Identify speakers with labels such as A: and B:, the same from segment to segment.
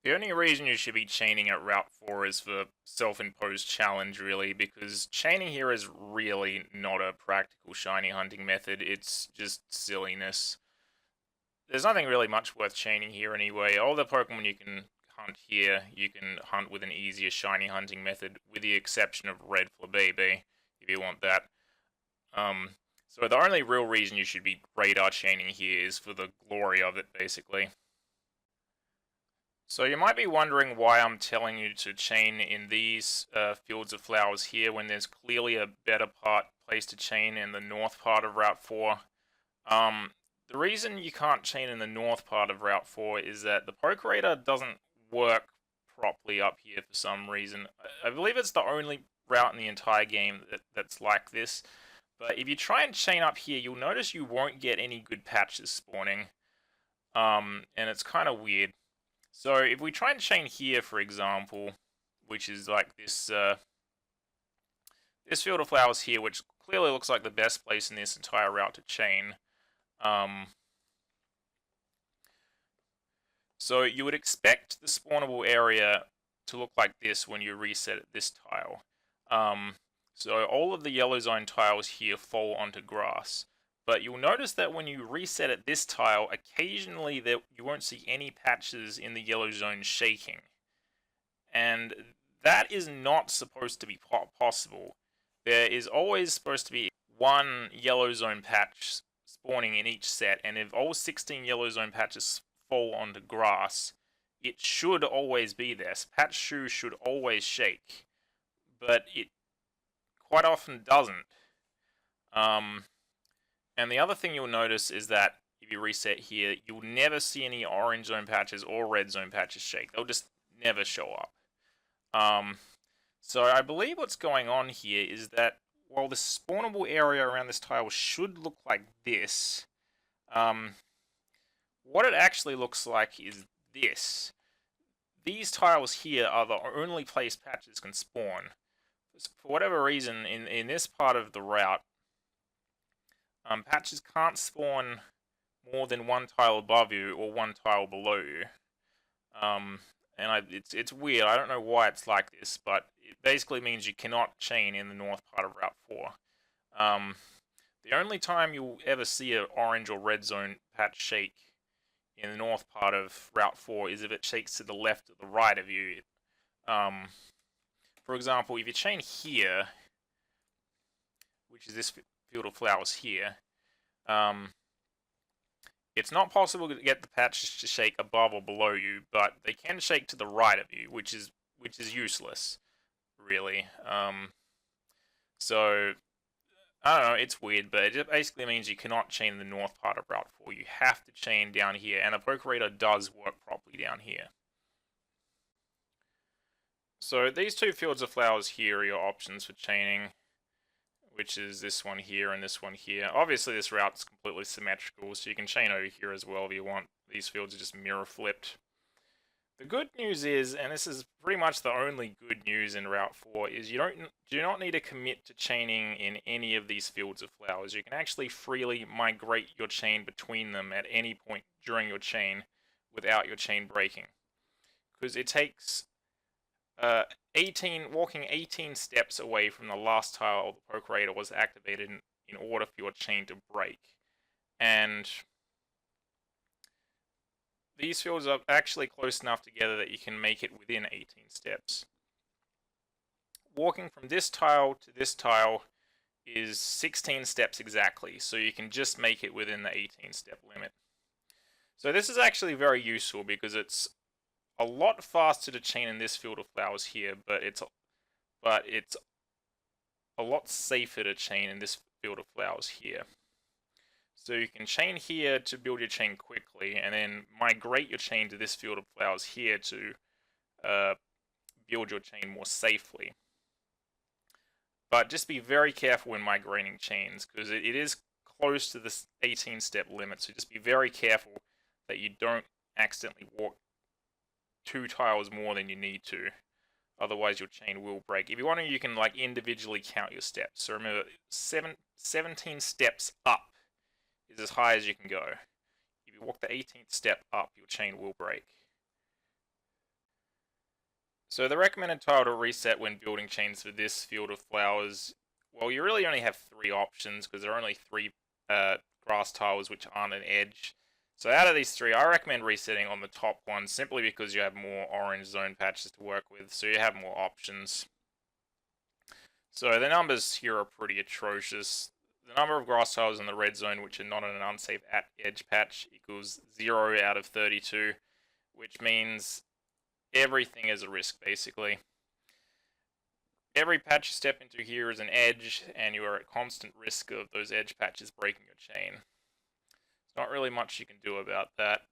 A: The only reason you should be chaining at Route 4 is for self-imposed challenge, really, because chaining here is really not a practical shiny hunting method. It's just silliness. There's nothing really much worth chaining here anyway. All the Pokemon you can hunt here, you can hunt with an easier shiny hunting method, with the exception of Red Flabébé, if you want that. So the only real reason you should be radar chaining here is for the glory of it, basically. So you might be wondering why I'm telling you to chain in these fields of flowers here when there's clearly a better place to chain in the north part of Route 4. The reason you can't chain in the north part of Route 4 is that the Poké doesn't work properly up here for some reason. I believe it's the only route in the entire game that's like this. But if you try and chain up here, you'll notice you won't get any good patches spawning. And it's kind of weird. So if we try and chain here, for example, which is like this this field of flowers here, which clearly looks like the best place in this entire route to chain. So you would expect the spawnable area to look like this when you reset this tile. So all of the yellow zone tiles here fall onto grass. But you'll notice that when you reset at this tile, occasionally you won't see any patches in the yellow zone shaking. And that is not supposed to be possible. There is always supposed to be one yellow zone patch spawning in each set, and if all 16 yellow zone patches fall onto grass, it should always be there. Patch shoe should always shake, but it quite often doesn't. And the other thing you'll notice is that if you reset here, you'll never see any orange zone patches or red zone patches shake. They'll just never show up. So I believe what's going on here is that while the spawnable area around this tile should look like this, what it actually looks like is this. These tiles here are the only place patches can spawn. For whatever reason, in this part of the route, patches can't spawn more than one tile above you or one tile below you. It's weird. I don't know why it's like this, but it basically means you cannot chain in the north part of Route 4. The only time you'll ever see an orange or red zone patch shake in the north part of Route 4 is if it shakes to the left or the right of you. For example, if you chain here, which is this field of flowers here, it's not possible to get the patches to shake above or below you, but they can shake to the right of you, which is useless, really. So I don't know, it's weird, but it basically means you cannot chain in the north part of Route 4. You have to chain down here, and the Poké does work properly down here. So these two fields of flowers here are your options for chaining, which is this one here and this one here. Obviously this route is completely symmetrical, so you can chain over here as well if you want. These fields are just mirror flipped. The good news is, and this is pretty much the only good news in Route 4, is you do not need to commit to chaining in any of these fields of flowers. You can actually freely migrate your chain between them at any point during your chain without your chain breaking. Because it takes walking 18 steps away from the last tile the Poké was activated in order for your chain to break. And these fields are actually close enough together that you can make it within 18 steps. Walking from this tile to this tile is 16 steps exactly, so you can just make it within the 18-step limit. So this is actually very useful because it's a lot faster to chain in this field of flowers here, but it's a lot safer to chain in this field of flowers here. So you can chain here to build your chain quickly, and then migrate your chain to this field of flowers here to build your chain more safely. But just be very careful when migrating chains, because it is close to this 18-step limit, so just be very careful that you don't accidentally walk 2 tiles more than you need to. Otherwise your chain will break. If you want to, you can like individually count your steps. So remember, 17 steps up is as high as you can go. If you walk the 18th step up, your chain will break. So the recommended tile to reset when building chains for this field of flowers, well, you really only have three options because there are only three grass tiles which aren't an edge. So out of these three, I recommend resetting on the top one simply because you have more orange zone patches to work with, so you have more options. So the numbers here are pretty atrocious. The number of grass tiles in the red zone which are not in an unsafe edge patch equals 0 out of 32, which means everything is a risk basically. Every patch you step into here is an edge, and you are at constant risk of those edge patches breaking your chain. There's not really much you can do about that.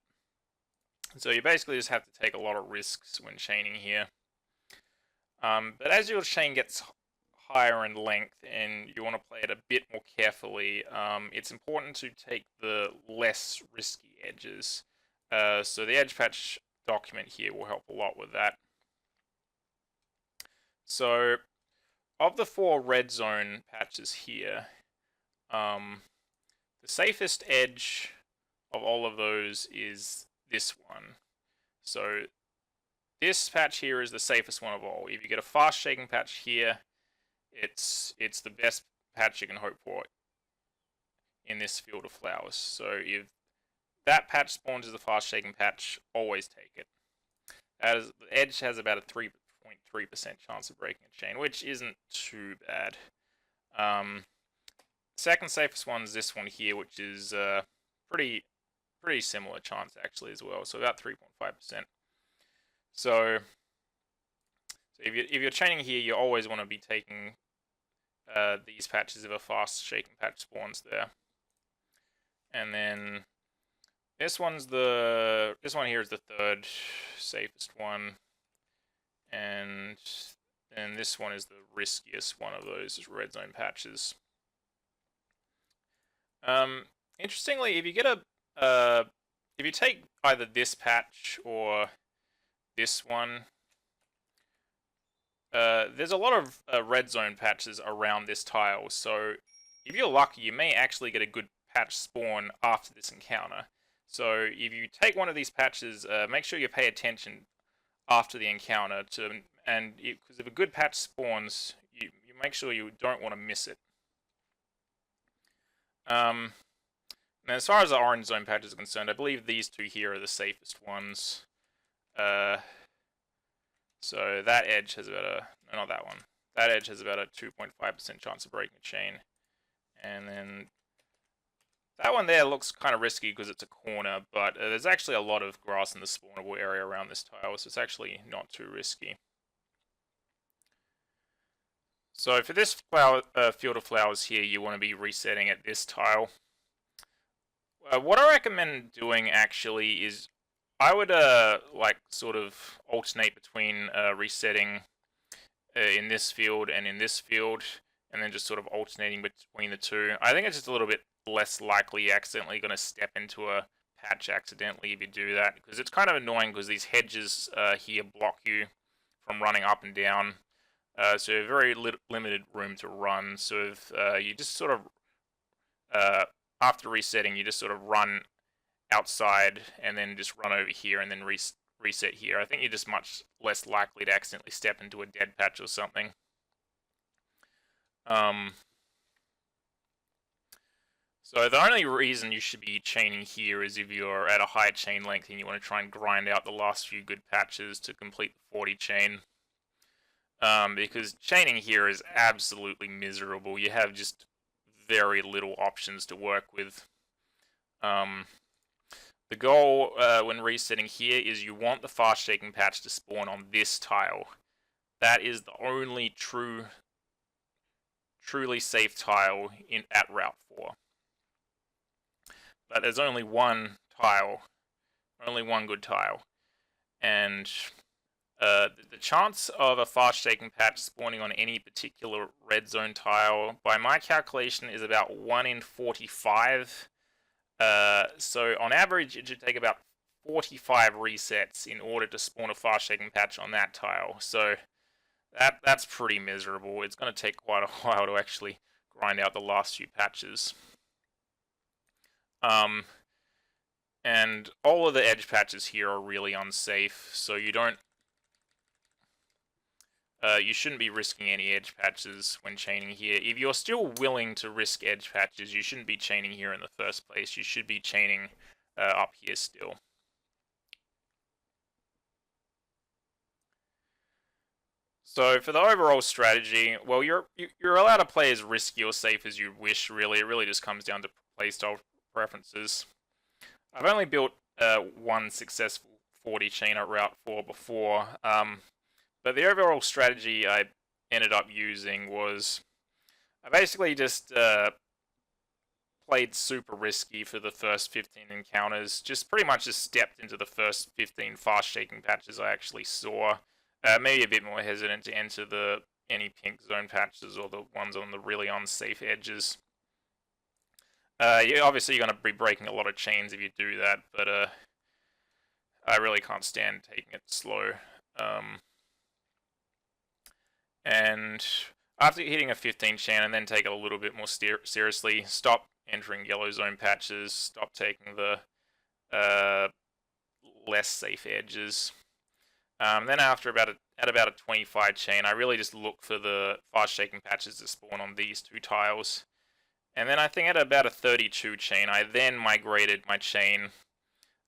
A: So you basically just have to take a lot of risks when chaining here. But as your chain gets higher in length and you want to play it a bit more carefully, it's important to take the less risky edges. So the edge patch document here will help a lot with that. So of the 4 red zone patches here, the safest edge of all of those is this one. So this patch here is the safest one of all. If you get a fast shaking patch here, it's the best patch you can hope for in this field of flowers. So if that patch spawns as a fast shaking patch, always take it. As the edge has about a 3.3% chance of breaking a chain, which isn't too bad. Second safest one is this one here, which is pretty similar chance actually as well. So about 3.5%. So if you're chaining here, you always want to be taking these patches if a fast shaking patch spawns there. And then this one here is the third safest one, and then this one is the riskiest one of those red zone patches. Interestingly, if you get if you take either this patch or this one, there's a lot of red zone patches around this tile, so if you're lucky, you may actually get a good patch spawn after this encounter. So if you take one of these patches, make sure you pay attention after the encounter because if a good patch spawns, you make sure you don't want to miss it. And as far as the orange zone patches are concerned, I believe these two here are the safest ones. So that edge has about not that one. That edge has about a 2.5% chance of breaking a chain. And then that one there looks kind of risky because it's a corner, but there's actually a lot of grass in the spawnable area around this tile, so it's actually not too risky. So for this field of flowers here, you want to be resetting at this tile. What I recommend doing actually is I would like sort of alternate between resetting in this field and in this field, and then just sort of alternating between the two. I think it's just a little bit less likely you're accidentally going to step into a patch accidentally if you do that, because it's kind of annoying because these hedges here block you from running up and down. So you have very limited room to run. So if you just sort of after resetting, you just sort of run outside and then just run over here and then reset here. I think you're just much less likely to accidentally step into a dead patch or something. So the only reason you should be chaining here is if you're at a high chain length and you want to try and grind out the last few good patches to complete the 40 chain. Because chaining here is absolutely miserable. You have just very little options to work with. The goal when resetting here is you want the fast shaking patch to spawn on this tile. That is the only truly safe tile at Route 4. But there's only one tile, only one good tile, and the chance of a fast shaking patch spawning on any particular red zone tile, by my calculation, is about 1 in 45. So on average, it should take about 45 resets in order to spawn a fast shaking patch on that tile. So that's pretty miserable. It's going to take quite a while to actually grind out the last few patches. And all of the edge patches here are really unsafe, so you don't you shouldn't be risking any edge patches when chaining here. If you're still willing to risk edge patches, you shouldn't be chaining here in the first place. You should be chaining up here still. So for the overall strategy, well, you're allowed to play as risky or safe as you wish. Really, it really just comes down to playstyle preferences. I've only built one successful 40 chain at Route 4 before, but the overall strategy I ended up using was I basically just played super risky for the first 15 encounters. Just pretty much just stepped into the first 15 fast shaking patches I actually saw. Maybe a bit more hesitant to enter any pink zone patches or the ones on the really unsafe edges. Obviously you're going to be breaking a lot of chains if you do that, but I really can't stand taking it slow. And after hitting a 15 chain and then take it a little bit more seriously, stop entering yellow zone patches, stop taking the less safe edges. Then after about a 25 chain, I really just look for the fast shaking patches that spawn on these two tiles. And then I think at about a 32 chain, I then migrated my chain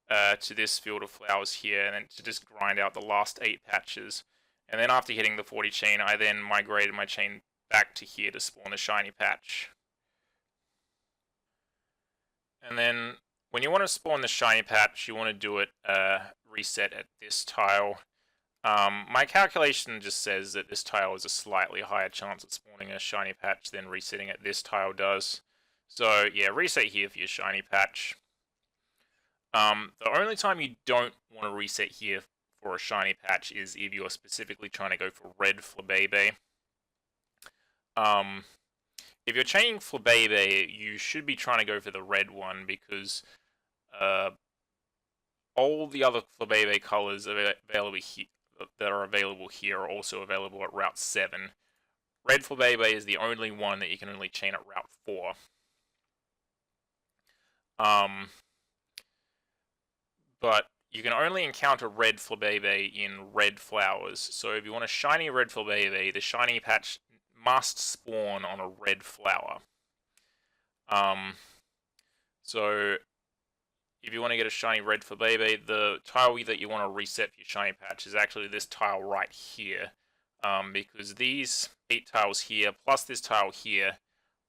A: to this field of flowers here, and then to just grind out the last 8 patches. And then after hitting the 40 chain, I then migrated my chain back to here to spawn a shiny patch. And then when you want to spawn the shiny patch, you want to do it reset at this tile. My calculation just says that this tile has a slightly higher chance of spawning a shiny patch than resetting at this tile does. So yeah, reset here for your shiny patch. The only time you don't want to reset here for a shiny patch is if you're specifically trying to go for red Flabébé. If you're chaining Flabébé, you should be trying to go for the red one because all the other Flabébé colors available here that are available here are also available at Route 7. Red Flabébé is the only one that you can only chain at Route 4. But you can only encounter red Flabébé in red flowers. So if you want a shiny red Flabébé, the shiny patch must spawn on a red flower. So if you want to get a shiny red Flabébé, the tile that you want to reset for your shiny patch is actually this tile right here. Because these 8 tiles here, plus this tile here,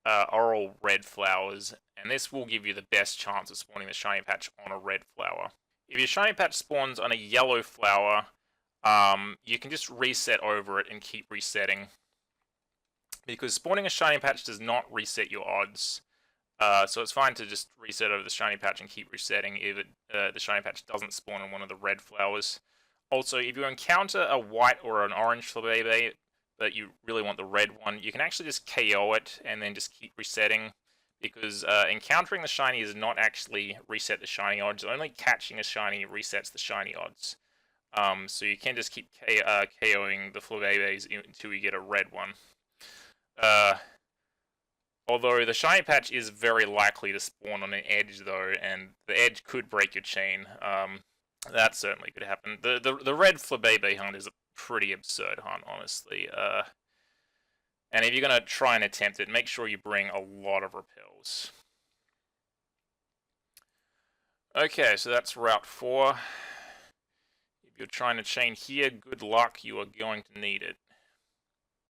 A: are all red flowers, and this will give you the best chance of spawning the shiny patch on a red flower. If your shiny patch spawns on a yellow flower, you can just reset over it and keep resetting. Because spawning a shiny patch does not reset your odds. So it's fine to just reset over the shiny patch and keep resetting if the shiny patch doesn't spawn on one of the red flowers. Also, if you encounter a white or an orange Flabébé, but you really want the red one, you can actually just KO it and then just keep resetting. Because encountering the shiny is not actually reset the shiny odds, only catching a shiny resets the shiny odds. So you can just keep KOing the Flabébés until you get a red one. Although the shiny patch is very likely to spawn on an edge though, and the edge could break your chain. That certainly could happen. The red Flabébé hunt is a pretty absurd hunt, honestly. And if you're going to try and attempt it, make sure you bring a lot of repels. Okay, so that's Route 4. If you're trying to chain here, good luck, you are going to need it.